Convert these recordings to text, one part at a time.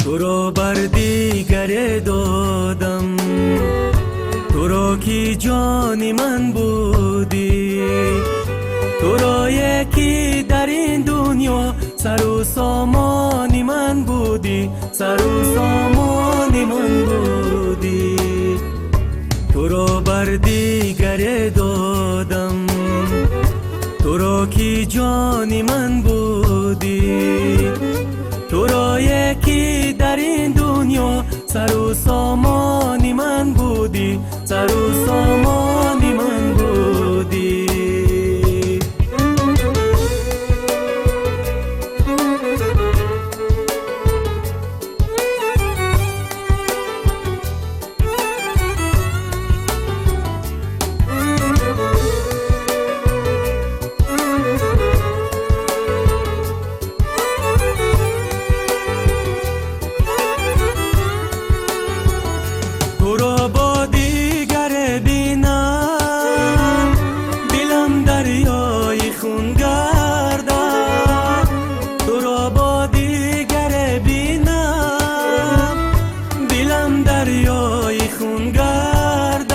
تو را بر دیگر دادم، تو را که جان من بودی، تو را یکی در این دنیا سر و سامان من بودی، سر و سامان من بودی. تو را بر دیگر دادم، تو را که جان من بودی، تو را یکی در این دنیا سر و سامان من بودی، سر و سامان من بودی. تو را با دیگر بینم، دلم دریای خون گردد. تو را با دیگر بینم، دلم دریای خون گردد.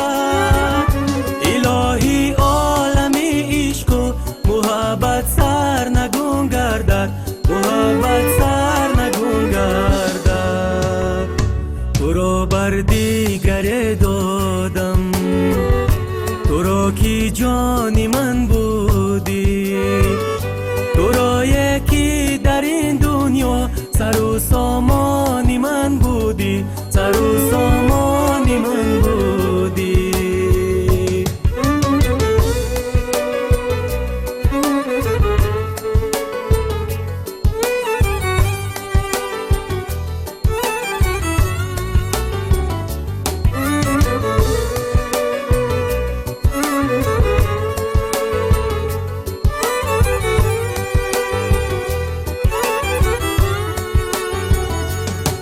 الهی عالمی عشق و محبت سر نگون گردد، محبت سر نگون گردد. تو را بر دیگر دادم، تو را که جان من بودی، تو را یکی در این دنیا سر و سامان من بودی، سر و سامان من بودی.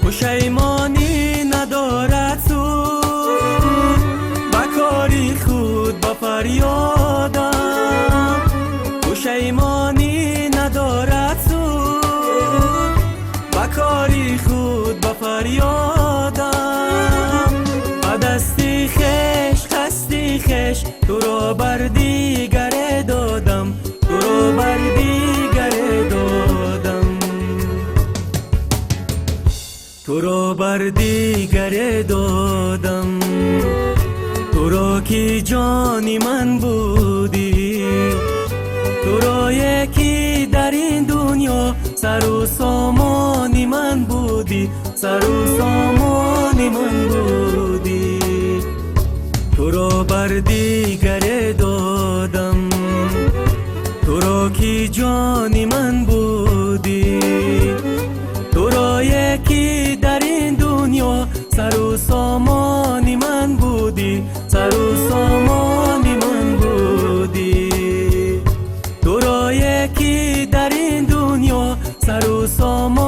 پشیمانی ندارد سود، بکاری خود با فریادم. پشیمانی ندارد سود، بکاری خود با فریادم. بدستی خش خستی خش، تو را بر دیگر دادم، تو را بر دیگر دادم. تو را بر دیگر دادم، تو را که جانی من بودی، تو را یکی در این دنیا سر و سامانی من بودی، سر و سامانی من بودی. تو را بر دیگر دادم، تو را که جانی من بودی، تو را یکی در این دنیا سر و سامانی من بودی، سر و سامانی من بودی. تو را یکی در این دنیا سر و سامان